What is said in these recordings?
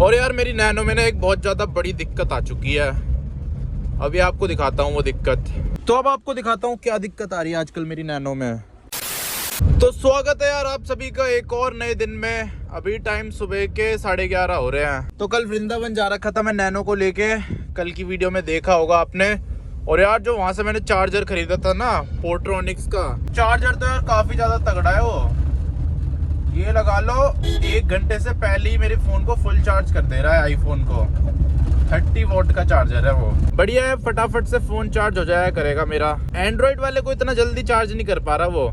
और यार मेरी नैनो में ना एक बहुत ज़्यादा बड़ी दिक्कत आ चुकी है। अभी आपको दिखाता हूँ वो दिक्कत। तो अब आपको दिखाता हूँ क्या दिक्कत आ रही है आजकल मेरी नैनो में। तो स्वागत है यार आप सभी का एक और नए दिन में। अभी टाइम सुबह के 11:30 हो रहे हैं। तो कल वृंदावन जा रखा था मैं नैनो को लेके, कल की वीडियो में देखा होगा आपने। और यार जो वहाँ से मैंने चार्जर खरीदा था ना पोर्ट्रॉनिक्स का चार्जर, तो यार काफ़ी ज़्यादा तगड़ा है वो। ये लगा लो 1 घंटे से पहले ही मेरे फ़ोन को फुल चार्ज कर दे रहा है। आईफोन को 30 वोल्ट का चार्जर है वो, बढ़िया है। फटाफट से फ़ोन चार्ज हो जाया करेगा मेरा। एंड्रॉयड वाले को इतना जल्दी चार्ज नहीं कर पा रहा वो,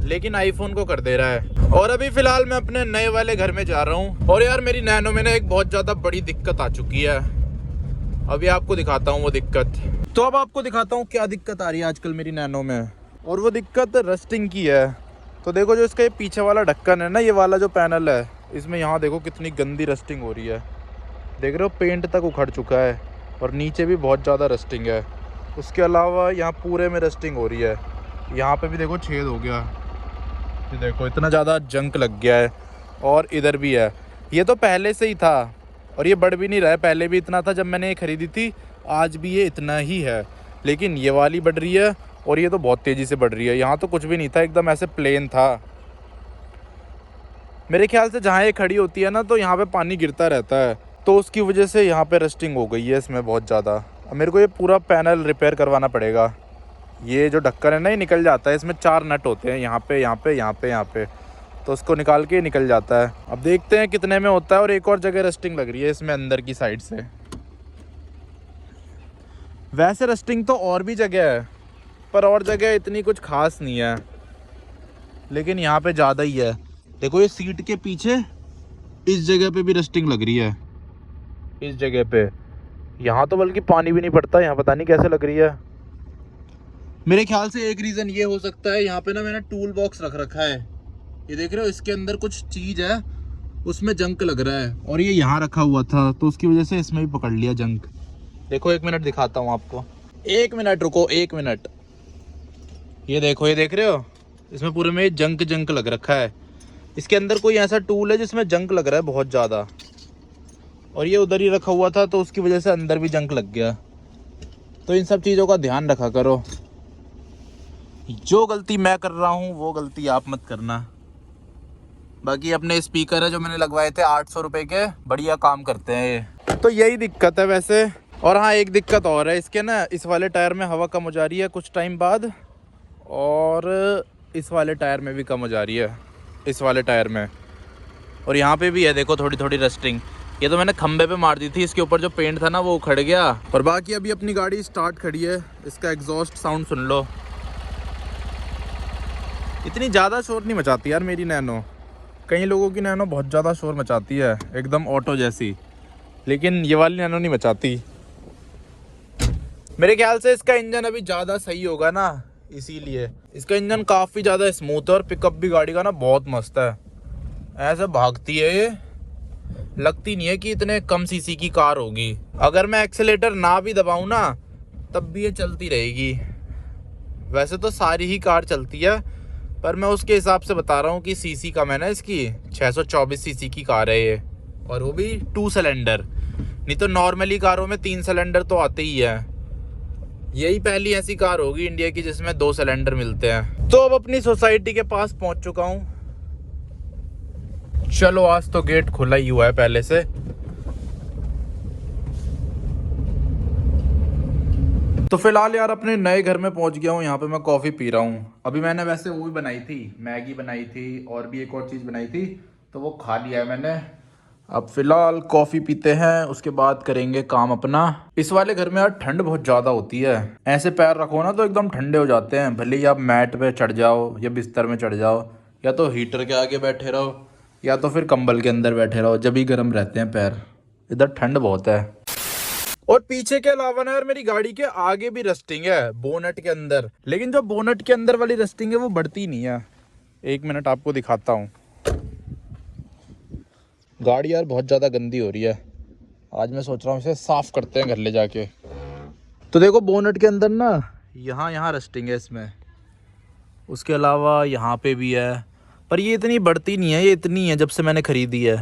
लेकिन आईफोन को कर दे रहा है। और अभी फ़िलहाल मैं अपने नए वाले घर में जा रहा हूँ। और यार मेरी नैनो में ना एक बहुत ज़्यादा बड़ी दिक्कत आ चुकी है। अभी आपको दिखाता हूँ वो दिक्कत। तो अब आपको दिखाता हूँ क्या दिक्कत आ रही है आजकल मेरी नैनो में। और वो दिक्कत रस्टिंग की है। तो देखो जो इसका ये पीछे वाला ढक्कन है ना, ये वाला जो पैनल है, इसमें यहाँ देखो कितनी गंदी रस्टिंग हो रही है। देख रहे हो पेंट तक उखड़ चुका है और नीचे भी बहुत ज़्यादा रस्टिंग है। उसके अलावा यहाँ पूरे में रस्टिंग हो रही है। यहाँ पे भी देखो छेद हो गया, ये देखो इतना ज़्यादा जंक लग गया है। और इधर भी है। ये तो पहले से ही था और ये बढ़ भी नहीं रहा है। पहले भी इतना था जब मैंने ये ख़रीदी थी, आज भी ये इतना ही है। लेकिन ये वाली बढ़ रही है और ये तो बहुत तेज़ी से बढ़ रही है। यहाँ तो कुछ भी नहीं था, एकदम ऐसे प्लेन था। मेरे ख्याल से जहाँ ये खड़ी होती है ना, तो यहाँ पे पानी गिरता रहता है, तो उसकी वजह से यहाँ पे रस्टिंग हो गई है इसमें बहुत ज़्यादा। अब मेरे को ये पूरा पैनल रिपेयर करवाना पड़ेगा। ये जो ढक्कन है ना, ये निकल जाता है। इसमें 4 नट होते हैं, यहाँ पे यहाँ पे यहाँ पे यहाँ पे, तो उसको निकाल के निकल जाता है। अब देखते हैं कितने में होता है। और एक और जगह रस्टिंग लग रही है इसमें अंदर की साइड से। वैसे रस्टिंग तो और भी जगह है, पर और जगह इतनी कुछ खास नहीं है, लेकिन यहाँ पे ज़्यादा ही है। देखो ये सीट के पीछे इस जगह पे भी रस्टिंग लग रही है, इस जगह पे। यहाँ तो बल्कि पानी भी नहीं पड़ता, यहाँ पता नहीं कैसे लग रही है। मेरे ख्याल से एक रीज़न ये हो सकता है, यहाँ पे ना मैंने टूल बॉक्स रख रखा है। ये देख रहे हो, इसके अंदर कुछ चीज़ है, उसमें जंक लग रहा है। और ये यहाँ रखा हुआ था, तो उसकी वजह से इसमें भी पकड़ लिया जंक। देखो 1 मिनट दिखाता हूँ आपको। 1 मिनट रुको, 1 मिनट। ये देखो, ये देख रहे हो, इसमें पूरे में जंक जंक लग रखा है। इसके अंदर कोई ऐसा टूल है जिसमें जंक लग रहा है बहुत ज़्यादा। और ये उधर ही रखा हुआ था, तो उसकी वजह से अंदर भी जंक लग गया। तो इन सब चीज़ों का ध्यान रखा करो। जो गलती मैं कर रहा हूँ वो गलती आप मत करना। बाकी अपने स्पीकर है जो मैंने लगवाए थे 800 रुपये के, बढ़िया काम करते हैं ये। तो यही दिक्कत है वैसे। और हाँ, एक दिक्कत और है इसके ना, इस वाले टायर में हवा कम हो जा रही है कुछ टाइम बाद, और इस वाले टायर में भी कम हो जा रही है, इस वाले टायर में। और यहाँ पे भी है देखो थोड़ी थोड़ी रस्टिंग। ये तो मैंने खंबे पे मार दी थी, इसके ऊपर जो पेंट था ना वो उखड़ गया। और बाकी अभी अपनी गाड़ी स्टार्ट खड़ी है, इसका एग्जॉस्ट साउंड सुन लो। इतनी ज़्यादा शोर नहीं मचाती यार मेरी नैनो। कई लोगों की नैनो बहुत ज़्यादा शोर मचाती है, एकदम ऑटो जैसी, लेकिन ये वाली नैनो नहीं मचाती। मेरे ख्याल से इसका इंजन अभी ज़्यादा सही होगा ना, इसीलिए। इसका इंजन काफ़ी ज़्यादा स्मूथ है और पिकअप भी गाड़ी का ना बहुत मस्त है। ऐसे भागती है ये, लगती नहीं है कि इतने कम सीसी की कार होगी। अगर मैं एक्सेलेटर ना भी दबाऊँ ना, तब भी ये चलती रहेगी। वैसे तो सारी ही कार चलती है, पर मैं उसके हिसाब से बता रहा हूँ कि सीसी कम है ना इसकी। 624 सीसी की कार है ये, और वो भी 2 सिलेंडर। नहीं तो नॉर्मली कारों में 3 सिलेंडर तो आते ही है। यही पहली ऐसी कार होगी इंडिया की जिसमें 2 सिलेंडर मिलते हैं। तो अब अपनी सोसाइटी के पास पहुंच चुका हूं। चलो, आज तो गेट खुला ही हुआ है पहले से। तो फिलहाल यार अपने नए घर में पहुंच गया हूं। यहाँ पे मैं कॉफ़ी पी रहा हूं। अभी मैंने वैसे वो भी बनाई थी, मैगी बनाई थी, और भी एक और चीज़ बनाई थी, तो वो खा लिया है मैंने। अब फिलहाल कॉफ़ी पीते हैं, उसके बाद करेंगे काम अपना। इस वाले घर में यार ठंड बहुत ज़्यादा होती है। ऐसे पैर रखो ना तो एकदम ठंडे हो जाते हैं। भले ही आप मैट पे चढ़ जाओ या बिस्तर में चढ़ जाओ, या तो हीटर के आगे बैठे रहो, या तो फिर कंबल के अंदर बैठे रहो, जब भी गर्म रहते हैं पैर। इधर ठंड बहुत है। और पीछे के अलावा ना यार मेरी गाड़ी के आगे भी रस्टिंग है, बोनट के अंदर। लेकिन जो बोनट के अंदर वाली रस्टिंग है वो बढ़ती नहीं है। 1 मिनट आपको दिखाता हूँ। गाड़ी यार बहुत ज़्यादा गंदी हो रही है। आज मैं सोच रहा हूँ इसे साफ़ करते हैं घर ले जाके। तो देखो बोनट के अंदर ना यहाँ रस्टिंग है इसमें। उसके अलावा यहाँ पे भी है, पर ये इतनी बढ़ती नहीं है, ये इतनी है जब से मैंने ख़रीदी है।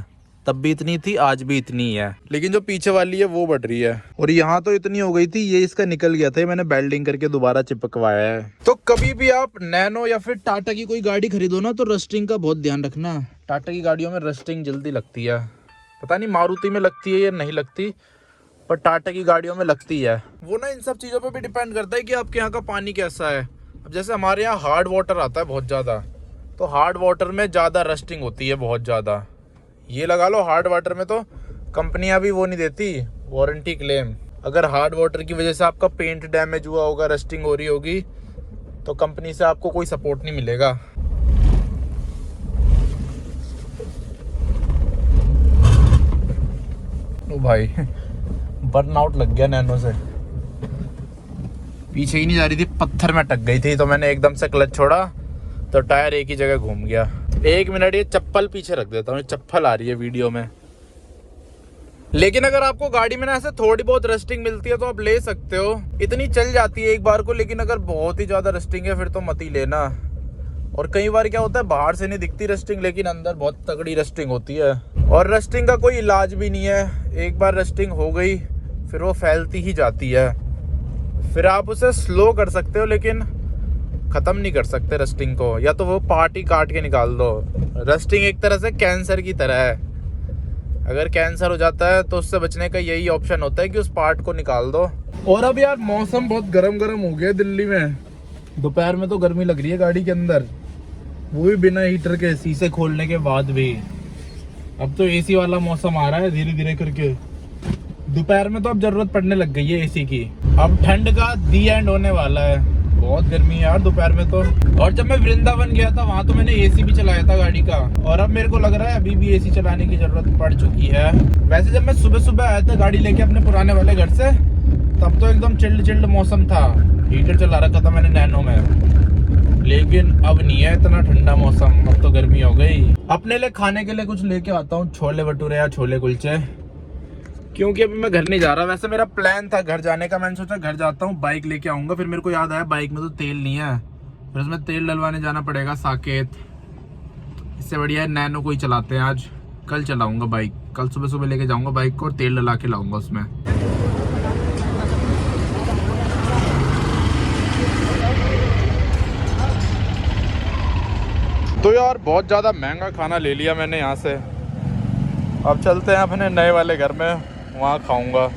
तब भी इतनी थी, आज भी इतनी है, लेकिन जो पीछे वाली है वो बढ़ रही है। और यहाँ तो इतनी हो गई थी, ये इसका निकल गया था, मैंने वेल्डिंग करके दोबारा चिपकवाया है। तो कभी भी आप नैनो या फिर टाटा की कोई गाड़ी खरीदो ना, तो रस्टिंग का बहुत ध्यान रखना। टाटा की गाड़ियों में रस्टिंग जल्दी लगती है, पता नहीं मारुति में लगती है या नहीं लगती, पर टाटा की गाड़ियों में लगती है। वो ना इन सब चीज़ों पे भी डिपेंड करता है कि आपके यहाँ का पानी कैसा है। अब जैसे हमारे यहाँ हार्ड वाटर आता है बहुत ज़्यादा, तो हार्ड वाटर में ज़्यादा रस्टिंग होती है, बहुत ज़्यादा। ये लगा लो हार्ड वाटर में तो कंपनियाँ भी वो नहीं देती वारंटी क्लेम। अगर हार्ड वाटर की वजह से आपका पेंट डैमेज हुआ होगा, रस्टिंग हो रही होगी, तो कंपनी से आपको कोई सपोर्ट नहीं मिलेगा। ओ भाई बर्नआउट लग गया नैनो से, पीछे ही नहीं जा रही थी, पत्थर में अटक गई थी, तो मैंने एकदम से क्लच छोड़ा तो टायर एक ही जगह घूम गया। 1 मिनट ये चप्पल पीछे रख देता हूँ, चप्पल आ रही है वीडियो में। लेकिन अगर आपको गाड़ी में ना ऐसे थोड़ी बहुत रस्टिंग मिलती है तो आप ले सकते हो, इतनी चल जाती है एक बार को। लेकिन अगर बहुत ही ज़्यादा रस्टिंग है फिर तो मत ही लेना। और कई बार क्या होता है, बाहर से नहीं दिखती रस्टिंग, लेकिन अंदर बहुत तगड़ी रस्टिंग होती है। और रस्टिंग का कोई इलाज भी नहीं है, एक बार रस्टिंग हो गई फिर वो फैलती ही जाती है। फिर आप उसे स्लो कर सकते हो लेकिन ख़त्म नहीं कर सकते रस्टिंग को, या तो वो पार्ट ही काट के निकाल दो। रस्टिंग एक तरह से कैंसर की तरह है, अगर कैंसर हो जाता है तो उससे बचने का यही ऑप्शन होता है कि उस पार्ट को निकाल दो। और अब यार मौसम बहुत गर्म हो गया दिल्ली में, दोपहर में तो गर्मी लग रही है गाड़ी के अंदर, वो भी बिना हीटर के, शीशे खोलने के बाद भी। अब तो एसी वाला मौसम आ रहा है धीरे धीरे करके, दोपहर में तो अब जरूरत पड़ने लग गई है एसी की। अब ठंड का दी एंड होने वाला है, बहुत गर्मी है यार दोपहर में तो। और जब मैं वृंदावन गया था वहाँ तो मैंने एसी भी चलाया था गाड़ी का, और अब मेरे को लग रहा है अभी भी एसी चलाने की जरूरत पड़ चुकी है। वैसे जब मैं सुबह सुबह आया था गाड़ी लेके अपने पुराने वाले घर से, तब तो एकदम चिल्ड मौसम था, हीटर चला रखा था मैंने नैनो में। लेकिन अब नहीं है इतना ठंडा मौसम, अब तो गर्मी हो गई। अपने लिए खाने के लिए कुछ लेके आता हूँ, छोले भटूरे या छोले कुलचे, क्योंकि अभी मैं घर नहीं जा रहा। वैसे मेरा प्लान था घर जाने का, मैंने सोचा घर जाता हूँ बाइक लेके आऊँगा, फिर मेरे को याद आया बाइक में तो तेल नहीं है, फिर उसमें तेल डलवाने जाना पड़ेगा साकेत। इससे बढ़िया है नैनो को ही चलाते हैं आज, कल चलाऊँगा बाइक, कल सुबह सुबह लेके जाऊँगा बाइक को और तेल डला के लाऊँगा उसमें। तो यार बहुत ज़्यादा महंगा खाना ले लिया मैंने यहाँ से, अब चलते हैं अपने नए वाले घर में, वहाँ खाऊंगा।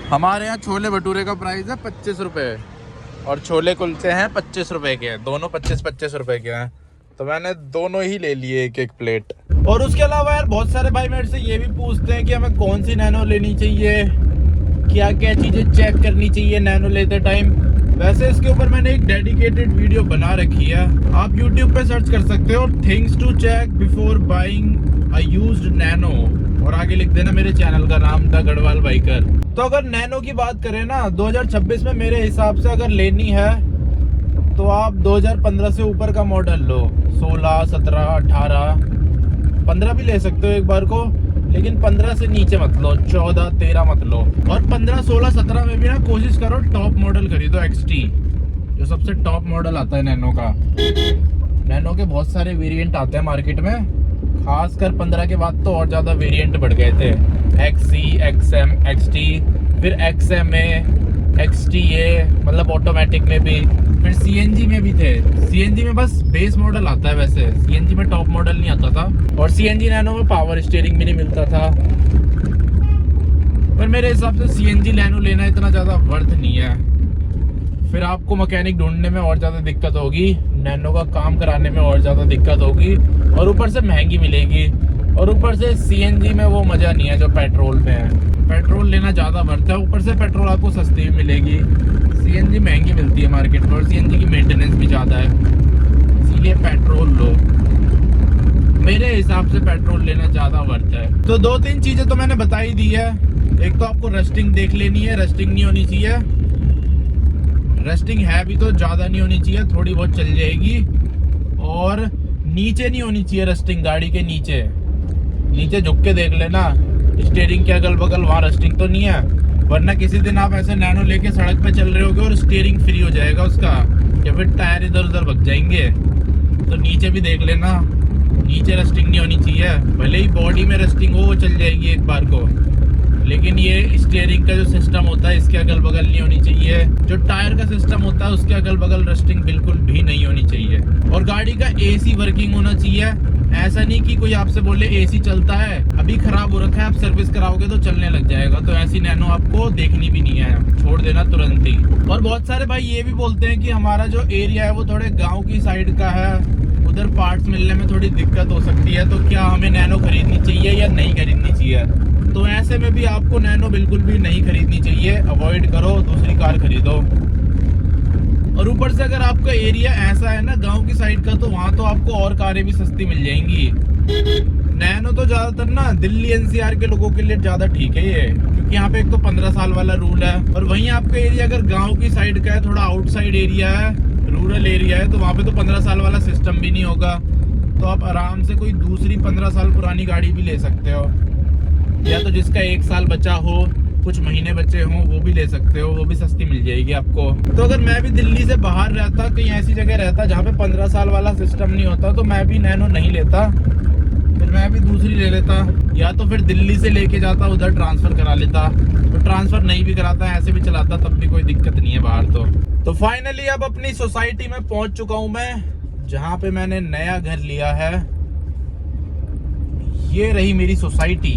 हमारे यहाँ छोले भटूरे का प्राइस है 25 रुपये और छोले कुलचे हैं 25 रुपये के, दोनों 25-25 रुपये के हैं, तो मैंने दोनों ही ले लिए एक प्लेट। और उसके अलावा यार बहुत सारे भाई मेरे से ये भी पूछते हैं कि हमें कौन सी नैनो लेनी चाहिए, क्या क्या चीज़ें चेक करनी चाहिए नैनो लेते टाइम। वैसे इसके ऊपर मैंने एक डेडिकेटेड वीडियो बना रखी है, आप YouTube पे सर्च कर सकते हो, things to check before buying a used Nano, और आगे लिख देना मेरे चैनल का नाम द गढ़वाल बाइकर। तो अगर नैनो की बात करें ना 2026 में मेरे हिसाब से अगर लेनी है तो आप 2015 से ऊपर का मॉडल लो, 16, 17, 18, 15 भी ले सकते हो एक बार को, लेकिन 15 से नीचे मत लो, 14, 13 मत लो। और 15, 16, 17 में भी ना कोशिश करो टॉप मॉडल खरीदो, XT जो सबसे टॉप मॉडल आता है नैनो का। नैनो के बहुत सारे वेरिएंट आते हैं मार्केट में, खासकर 15 के बाद तो और ज़्यादा वेरिएंट बढ़ गए थे, XC, XM, XT, फिर XMA, XTA, मतलब ऑटोमेटिक में भी, फिर CNG में भी थे। CNG में बस बेस मॉडल आता है, वैसे CNG में टॉप मॉडल नहीं आता था, और CNG नैनो में पावर स्टीयरिंग भी नहीं मिलता था। पर मेरे हिसाब से CNG नैनो लेना इतना ज़्यादा वर्थ नहीं है, फिर आपको मैकेनिक ढूंढने में और ज़्यादा दिक्कत होगी, नैनो का काम कराने में और ज़्यादा दिक्कत होगी, और ऊपर से महंगी मिलेगी, और ऊपर से CNG में वो मज़ा नहीं है जो पेट्रोल में है। पेट्रोल लेना ज़्यादा बढ़ता है, ऊपर से पेट्रोल आपको सस्ती भी मिलेगी, CNG महंगी मिलती है मार्केट में, और CNG की मेंटेनेंस भी ज़्यादा है, इसीलिए पेट्रोल लो। मेरे हिसाब से पेट्रोल लेना ज़्यादा वर्थ है। तो 2-3 चीज़ें तो मैंने बता ही दी है। एक तो आपको रस्टिंग देख लेनी है, रस्टिंग नहीं होनी चाहिए, रस्टिंग है भी तो ज़्यादा नहीं होनी चाहिए, थोड़ी बहुत चल जाएगी, और नीचे नहीं होनी चाहिए रस्टिंग, गाड़ी के नीचे झुक के देख लेना स्टीयरिंग के अगल बगल, वहाँ रस्टिंग तो नहीं है, वरना किसी दिन आप ऐसे नैनो लेके सड़क पे चल रहे होगे और स्टीयरिंग फ्री हो जाएगा उसका, या फिर टायर इधर उधर भग जाएंगे, तो नीचे भी देख लेना नीचे रस्टिंग नहीं होनी चाहिए। भले ही बॉडी में रस्टिंग हो, वो चल जाएगी एक बार को, लेकिन ये स्टीयरिंग का जो सिस्टम होता है इसके अगल बगल नहीं होनी चाहिए। जो टायर का सिस्टम होता है उसके अगल बगल रस्टिंग बिल्कुल भी नहीं होनी चाहिए। और गाड़ी का एसी वर्किंग होना चाहिए। ऐसा नहीं कि कोई आपसे बोले एसी चलता है, अभी खराब हो रखा है, आप सर्विस कराओगे तो चलने लग जाएगा। तो ऐसी नैनो आपको देखनी भी नहीं है, छोड़ देना तुरंत ही। और बहुत सारे भाई ये भी बोलते हैं कि हमारा जो एरिया है वो थोड़े गाँव की साइड का है, उधर पार्ट्स मिलने में थोड़ी दिक्कत हो सकती है, तो क्या हमें नैनो खरीदनी चाहिए या नहीं खरीदनी चाहिए। तो ऐसे में भी आपको नैनो बिल्कुल भी नहीं खरीदनी चाहिए, अवॉइड करो, दूसरी कार खरीदो। और ऊपर से अगर आपका एरिया ऐसा है ना गांव की साइड का, तो वहां तो आपको और कारें भी सस्ती मिल जाएंगी। नैनो तो ज्यादातर ना दिल्ली एनसीआर के लोगों के लिए ज्यादा ठीक है ये, क्योंकि यहाँ पे एक तो 15 साल वाला रूल है। और वहीं आपका एरिया अगर गाँव की साइड का है, थोड़ा आउटसाइड एरिया है, रूरल एरिया है, तो वहाँ पे तो 15 साल वाला सिस्टम भी नहीं होगा। तो आप आराम से कोई दूसरी 15 साल पुरानी गाड़ी भी ले सकते हो, या तो जिसका 1 साल बचा हो, कुछ महीने बचे हों, वो भी ले सकते हो, वो भी सस्ती मिल जाएगी आपको। तो अगर मैं भी दिल्ली से बाहर रहता, कहीं ऐसी जगह रहता जहाँ पे 15 साल वाला सिस्टम नहीं होता, तो मैं भी नैनो नहीं लेता, फिर मैं भी दूसरी ले लेता, या तो फिर दिल्ली से लेके जाता, उधर ट्रांसफर करा लेता। तो ट्रांसफर नहीं भी कराता, ऐसे भी चलाता, तब भी कोई दिक्कत नहीं है बाहर। तो फाइनली अब अपनी सोसाइटी में पहुंच चुका हूं मैं, जहां पे मैंने नया घर लिया है। ये रही मेरी सोसाइटी।